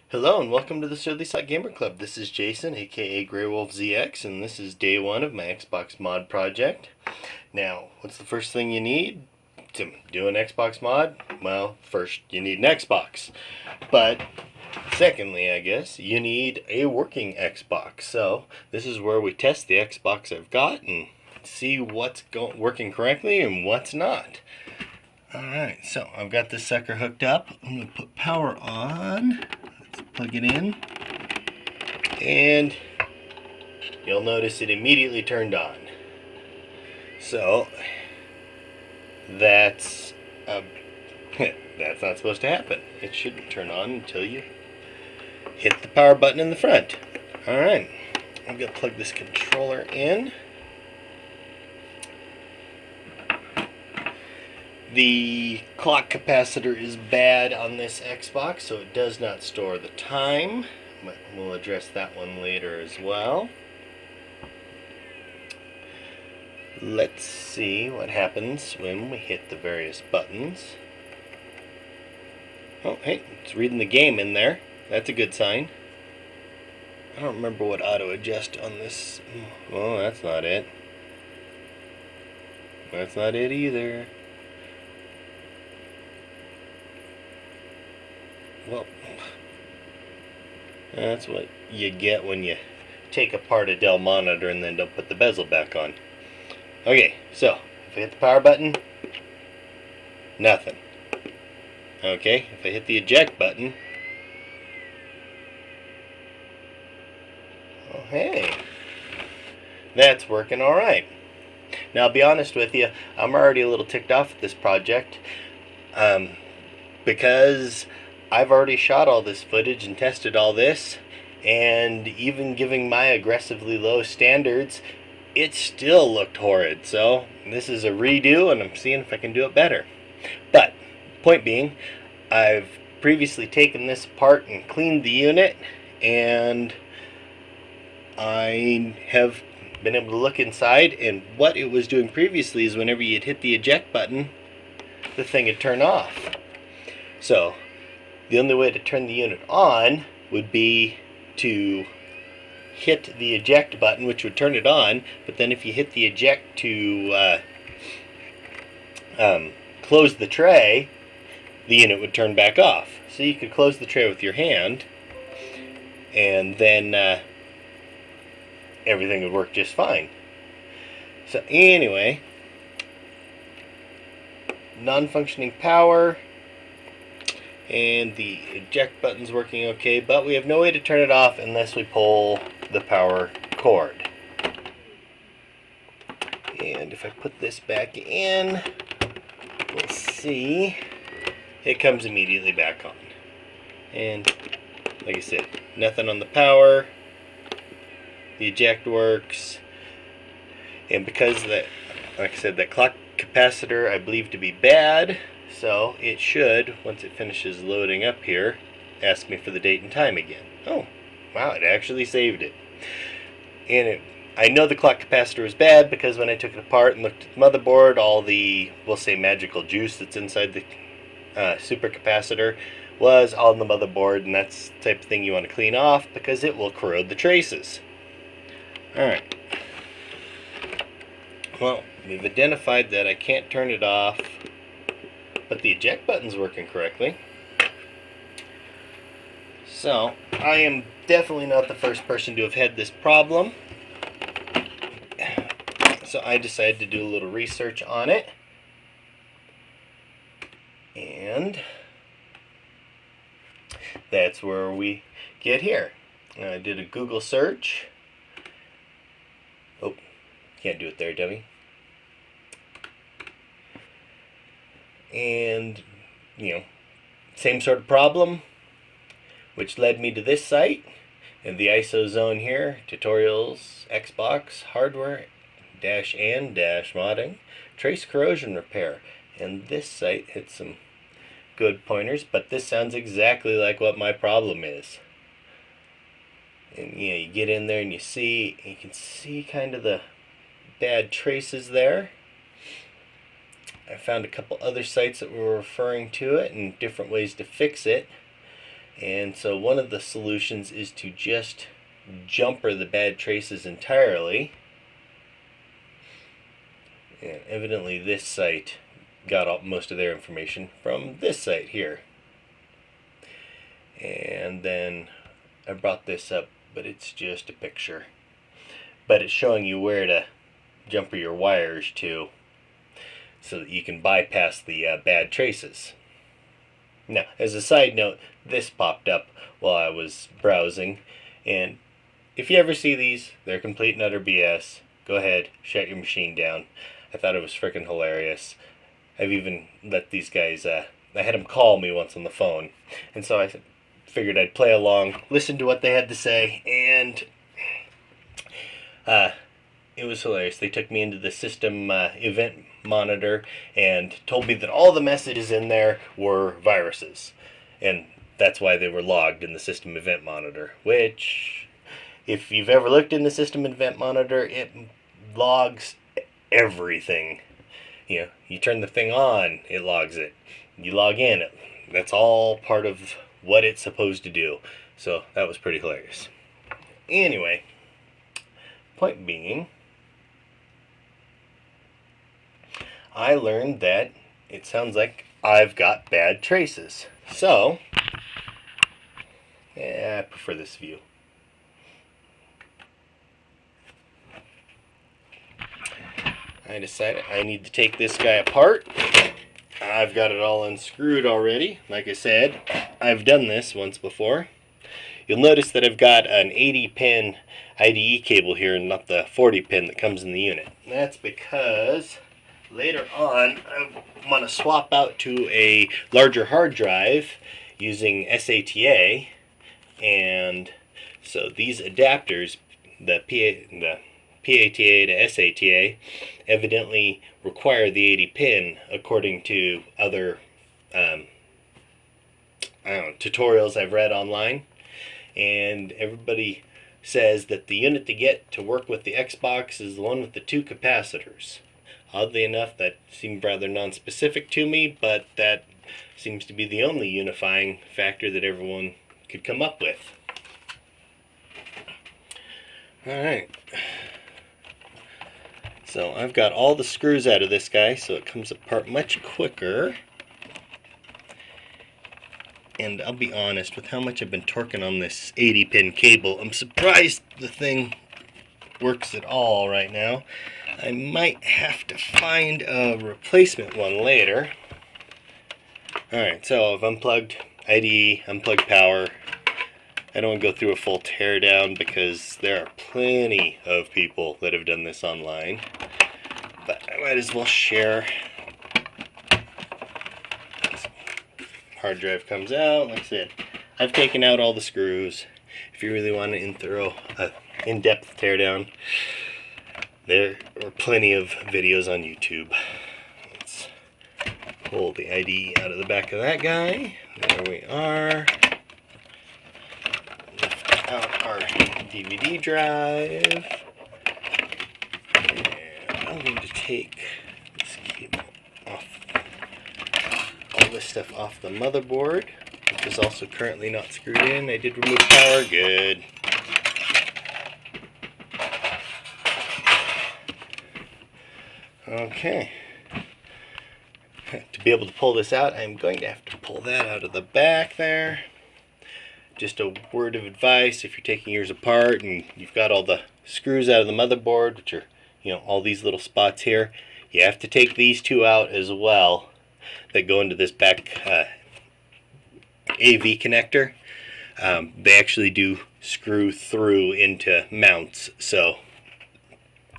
Hello and welcome to the Surly Side Gamer Club. This is Jason, aka GreywolfZX's, and this is day one of my Xbox mod project. Now, what's the first thing you need to do an Xbox mod? Well, first you need an Xbox. But secondly, I guess, you need a working Xbox. So, this is where we test the Xbox I've got and see what's working correctly and what's not. Alright, so I've got this sucker hooked up. I'm going to put power on. Plug it in, and you'll notice it immediately turned on. So that's that's not supposed to happen. It shouldn't turn on until you hit the power button in the front. Alright, I'm going to plug this controller in. The clock capacitor is bad on this Xbox, so it does not store the time. But we'll address that one later as well. Let's see what happens when we hit the various buttons. Oh, hey, it's reading the game in there. That's a good sign. I don't remember what auto adjust on this. Oh, that's not it. That's not it either. Well, that's what you get when you take apart a Dell monitor and then don't put the bezel back on. Okay, so if I hit the power button, nothing. Okay, if I hit the eject button, oh hey, that's working alright. Now I'll be honest with you, I'm already a little ticked off at this project because I've already shot all this footage and tested all this, and even giving my aggressively low standards, it still looked horrid. So this is a redo, and I'm seeing if I can do it better. But point being, I've previously taken this apart and cleaned the unit, and I have been able to look inside, and what it was doing previously is whenever you'd hit the eject button, the thing would turn off. So the only way to turn the unit on would be to hit the eject button, which would turn it on, but then if you hit the eject to close the tray, the unit would turn back off. So you could close the tray with your hand, and then everything would work just fine. So anyway, non-functioning power, and the eject button's working okay, but we have no way to turn it off unless we pull the power cord. And if I put this back in, we'll see it comes immediately back on. And like I said, nothing on the power. The eject works, and because that, like I said, that clock capacitor I believe to be bad, so it should, once it finishes loading up here, ask me for the date and time again. Oh, wow, it actually saved it. And I know the clock capacitor is bad because when I took it apart and looked at the motherboard, all the, we'll say, magical juice that's inside the supercapacitor was on the motherboard, and that's the type of thing you want to clean off because it will corrode the traces. Alright. Well, we've identified that I can't turn it off, but the eject button's working correctly. So, I am definitely not the first person to have had this problem. So I decided to do a little research on it. And that's where we get here. I did a Google search. Oh, can't do it there, dummy. And, you know, same sort of problem, which led me to this site, and the ISO zone here, tutorials, Xbox, hardware, -and -modding, trace corrosion repair. And this site hit some good pointers, but this sounds exactly like what my problem is. And you know, you get in there and you can see kind of the bad traces there. I found a couple other sites that were referring to it and different ways to fix it. And so one of the solutions is to just jumper the bad traces entirely. And evidently this site got most of their information from this site here. And then I brought this up, but it's just a picture. But it's showing you where to jumper your wires to so that you can bypass the bad traces. Now, as a side note, this popped up while I was browsing, and if you ever see these, they're complete and utter BS. Go ahead, shut your machine down. I thought it was freaking hilarious. I've even let these guys, I had them call me once on the phone, and so I figured I'd play along, listen to what they had to say, and it was hilarious. They took me into the system event monitor and told me that all the messages in there were viruses, and that's why they were logged in the system event monitor, which, if you've ever looked in the system event monitor, it logs everything. You know, you turn the thing on, it logs it. You log in, that's all part of what it's supposed to do. So that was pretty hilarious. Anyway, point being, I learned that it sounds like I've got bad traces. So, I prefer this view. I decided I need to take this guy apart. I've got it all unscrewed already. Like I said, I've done this once before. You'll notice that I've got an 80-pin IDE cable here and not the 40-pin that comes in the unit. That's because later on I want to swap out to a larger hard drive using SATA, and so these adapters, the PATA to SATA, evidently require the 80-pin according to other tutorials I've read online. And everybody says that the unit to get to work with the Xbox is the one with the 2 capacitors. Oddly enough, that seemed rather non-specific to me, but that seems to be the only unifying factor that everyone could come up with. Alright. So I've got all the screws out of this guy, so it comes apart much quicker. And I'll be honest, with how much I've been torquing on this 80-pin cable, I'm surprised the thing works at all right now. I might have to find a replacement one later. Alright, so I've unplugged IDE, unplugged power. I don't want to go through a full teardown because there are plenty of people that have done this online. But I might as well share. Hard drive comes out. Like I said, I've taken out all the screws. If you really want an in-depth teardown, there are plenty of videos on YouTube. Let's pull the IDE out of the back of that guy. There we are. Lift out our DVD drive. And I'm going to take this cable off, all this stuff off the motherboard, which is also currently not screwed in. I did remove power. Good. Okay. To be able to pull this out, I'm going to have to pull that out of the back there. Just a word of advice: if you're taking yours apart and you've got all the screws out of the motherboard, which are, you know, all these little spots here, you have to take these two out as well that go into this back AV connector. They actually do screw through into mounts, so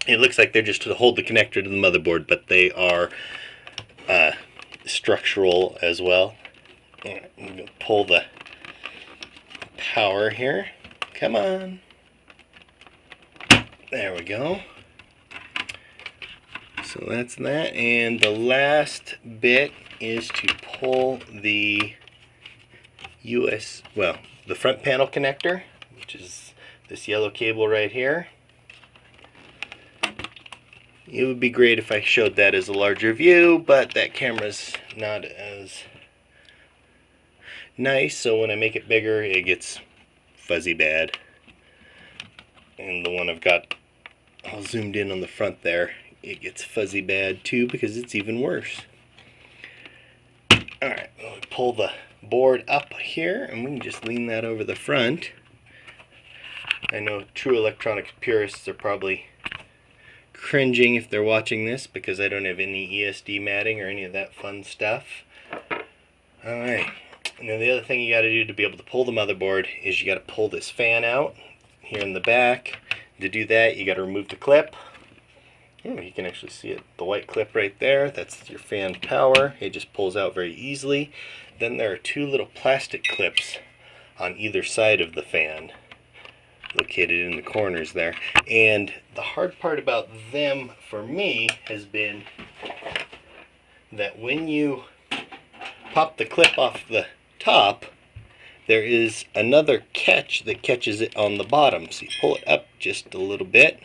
it looks like they're just to hold the connector to the motherboard, but they are structural as well. I'm going to pull the power here. Come on. There we go. So that's that. And the last bit is to pull the the front panel connector, which is this yellow cable right here. It would be great if I showed that as a larger view, but that camera's not nice, so when I make it bigger, it gets fuzzy bad. And the one I've got all zoomed in on the front there, it gets fuzzy bad too because it's even worse. Alright, we'll pull the board up here and we can just lean that over the front. I know true electronics purists are probably cringing if they're watching this because I don't have any ESD matting or any of that fun stuff. Alright, now the other thing you got to do to be able to pull the motherboard is you got to pull this fan out here in the back. To do that, you got to remove the clip. You can actually see it, the white clip right there. That's your fan power. It just pulls out very easily. Then there are two little plastic clips on either side of the fan, located in the corners there. And the hard part about them for me has been that when you pop the clip off the top, there is another catch that catches it on the bottom. So you pull it up just a little bit,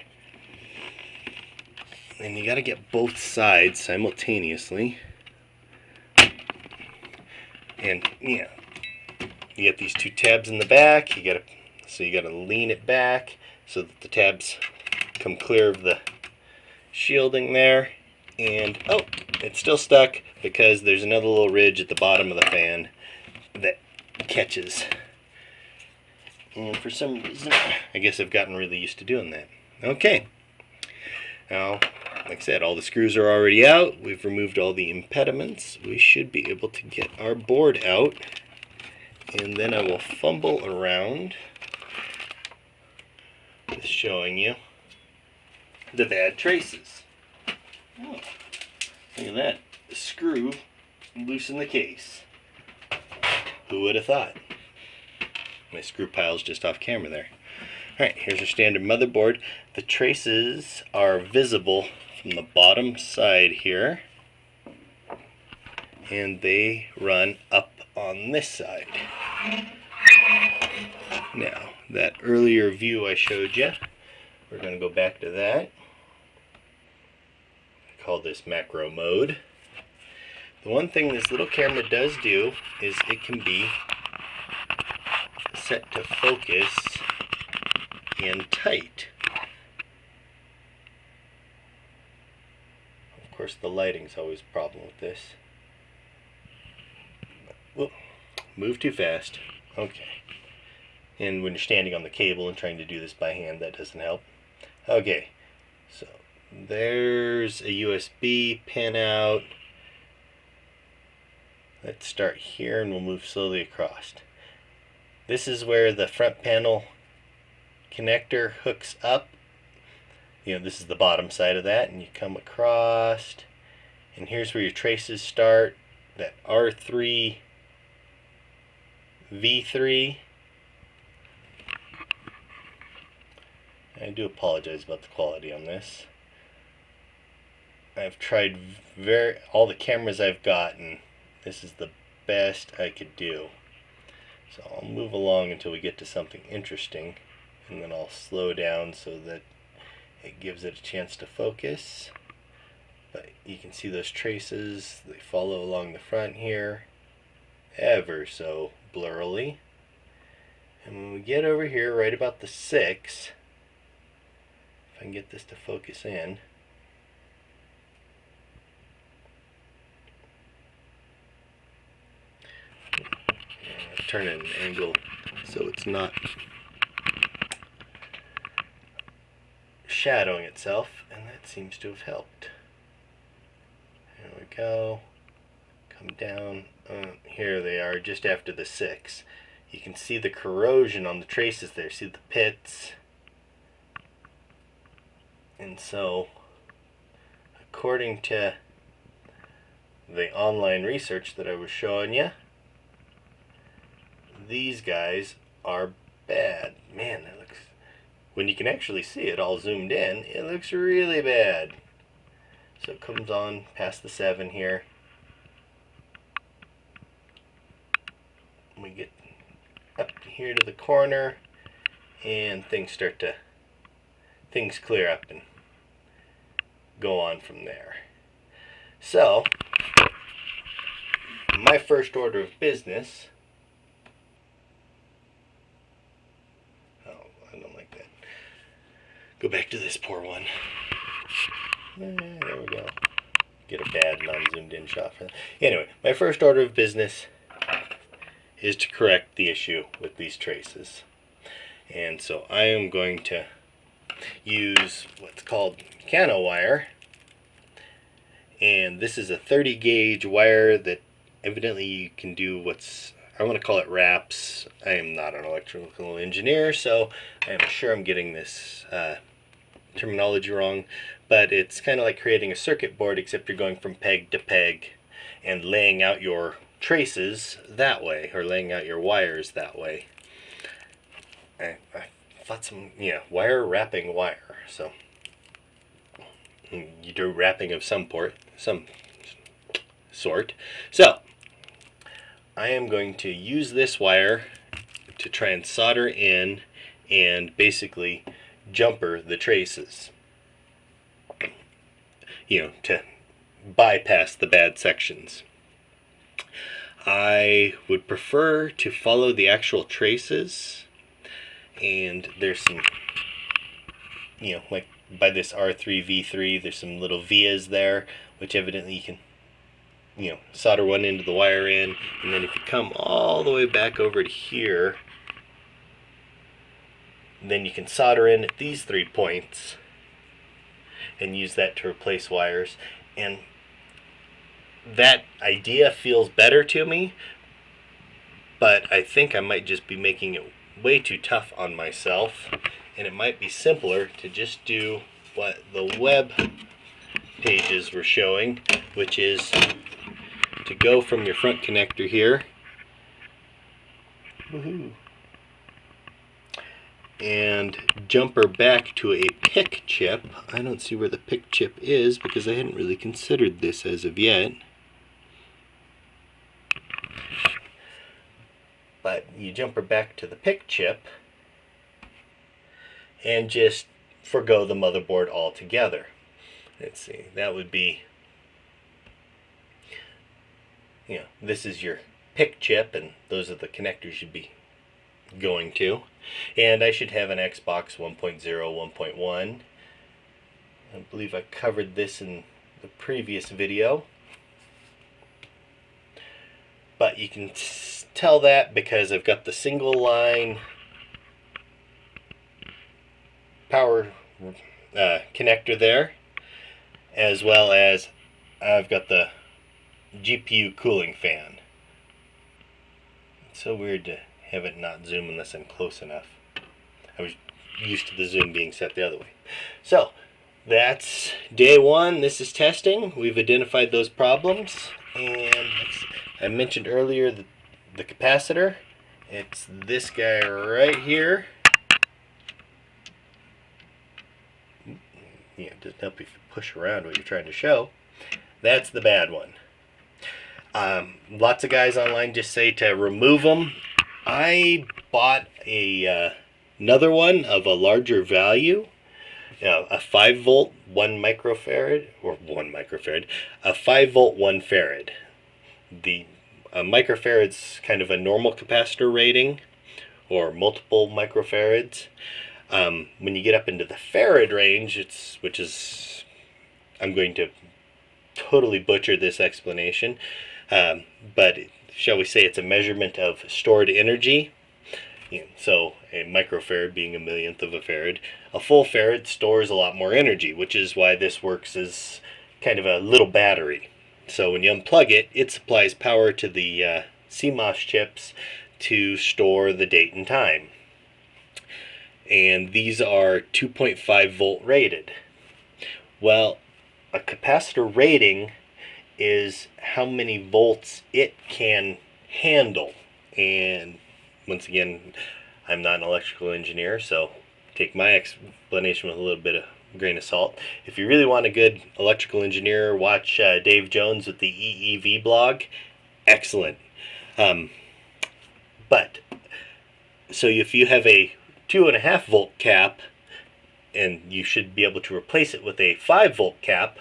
and you got to get both sides simultaneously. And yeah, you get these two tabs in the back. You got to lean it back so that the tabs come clear of the shielding there. And oh, it's still stuck because there's another little ridge at the bottom of the fan that catches. And for some reason, I guess I've gotten really used to doing that. Okay. Now, like I said, all the screws are already out. We've removed all the impediments. We should be able to get our board out. And then I will fumble around with showing you the bad traces. Oh, look at that. The screw loose in the case. Who would have thought? My screw pile's just off camera there. Alright, here's our standard motherboard. The traces are visible from the bottom side here, and they run up on this side. Now, that earlier view I showed you, we're going to go back to that. I call this macro mode. The one thing this little camera does do is it can be set to focus and tight. Of course, the lighting's always a problem with this. Whoop, move too fast. Okay. And when you're standing on the cable and trying to do this by hand, that doesn't help. Okay, so there's a USB pin out. Let's start here and we'll move slowly across. This is where the front panel connector hooks up. You know, this is the bottom side of that, and you come across, and here's where your traces start. That R3 V3. I do apologize about the quality on this. I've tried all the cameras I've gotten. This is the best I could do. So I'll move along until we get to something interesting, and then I'll slow down so that it gives it a chance to focus. But you can see those traces, they follow along the front here, ever so blurrily. And when we get over here, right about the 6, if I can get this to focus in, turn it an angle so it's not shadowing itself, and that seems to have helped. There we go. Come down. Here they are, just after the 6. You can see the corrosion on the traces there. See the pits? And so, according to the online research that I was showing you, these guys are bad. Man, that looks, when you can actually see it all zoomed in, it looks really bad. So it comes on past the 7 here. We get up here to the corner, and things clear up and go on from there. So, my first order of business Go back to this poor one. There we go. Get a bad non-zoomed in shot for that. Anyway, my first order of business is to correct the issue with these traces. And so I am going to use what's called Cano wire. And this is a 30 gauge wire that evidently you can do I want to call it wraps. I am not an electrical engineer, so I am sure I'm getting this terminology wrong. But it's kind of like creating a circuit board, except you're going from peg to peg and laying out your traces that way, or laying out your wires that way. I thought wire wrapping wire. So you do wrapping of some sort. So I am going to use this wire to try and solder in and basically jumper the traces, to bypass the bad sections. I would prefer to follow the actual traces, and there's some, like by this R3V3, there's some little vias there, which evidently you can, solder one end of the wire in, and then if you come all the way back over to here, then you can solder in at these 3 points and use that to replace wires. And that idea feels better to me, but I think I might just be making it way too tough on myself, and it might be simpler to just do what the web pages were showing, which is to go from your front connector here, and jumper back to a pick chip. I don't see where the pick chip is because I hadn't really considered this as of yet. But you jumper back to the pick chip and just forgo the motherboard altogether. Let's see, that would be, this is your pick chip, and those are the connectors you'd be going to. And I should have an Xbox 1.0, 1.1. I believe I covered this in the previous video. But you can tell that because I've got the single line power connector there, as well as I've got the GPU cooling fan. It's so weird to have it not zoom unless I'm close enough. I was used to the zoom being set the other way. So that's day one. This is testing. We've identified those problems, and I mentioned earlier the capacitor. It's this guy right here. It doesn't help if you push around what you're trying to show. That's the bad one. Lots of guys online just say to remove them. I bought another one of a larger value, a 5 volt 1 microfarad, or 1 microfarad, a 5 volt 1 farad. The microfarad's kind of a normal capacitor rating, or multiple microfarads. When you get up into the farad range, which is, I'm going to totally butcher this explanation, but shall we say it's a measurement of stored energy. So a microfarad being a millionth of a farad, a full farad stores a lot more energy, which is why this works as kind of a little battery. So when you unplug it, it supplies power to the CMOS chips to store the date and time. And these are 2.5 volt rated. Well, a capacitor rating is how many volts it can handle. And once again, I'm not an electrical engineer, so take my explanation with a little bit of grain of salt. If you really want a good electrical engineer, watch Dave Jones with the EEV blog. Excellent. But so if you have a 2.5 volt cap, and you should be able to replace it with a 5 volt cap,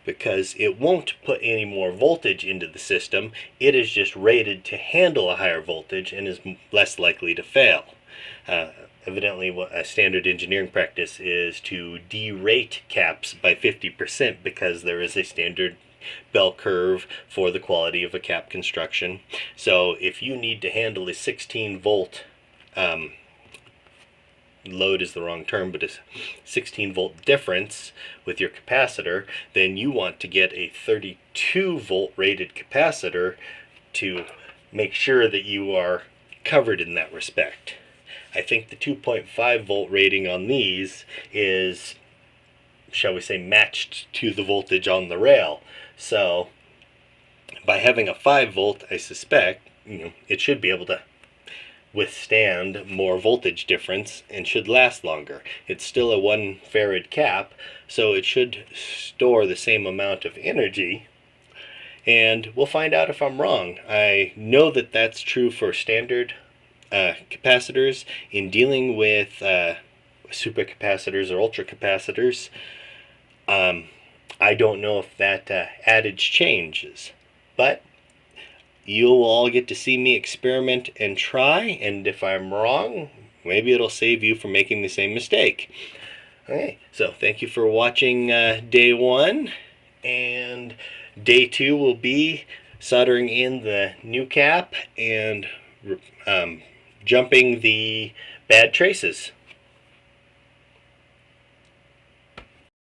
because it won't put any more voltage into the system. It is just rated to handle a higher voltage and is less likely to fail. evidently what a standard engineering practice is to derate caps by 50% because there is a standard bell curve for the quality of a cap construction. So if you need to handle a 16 volt load is the wrong term, but a 16 volt difference with your capacitor, then you want to get a 32 volt rated capacitor to make sure that you are covered in that respect. I think the 2.5 volt rating on these is, shall we say, matched to the voltage on the rail. So by having a 5 volt, I suspect it should be able to withstand more voltage difference and should last longer. It's still a 1 farad cap, so it should store the same amount of energy, and we'll find out if I'm wrong. I know that that's true for standard capacitors. In dealing with supercapacitors or ultracapacitors, I don't know if that adage changes, but you'll all get to see me experiment and try, and if I'm wrong, maybe it'll save you from making the same mistake. Okay, so thank you for watching day 1, and day 2 will be soldering in the new cap and jumping the bad traces.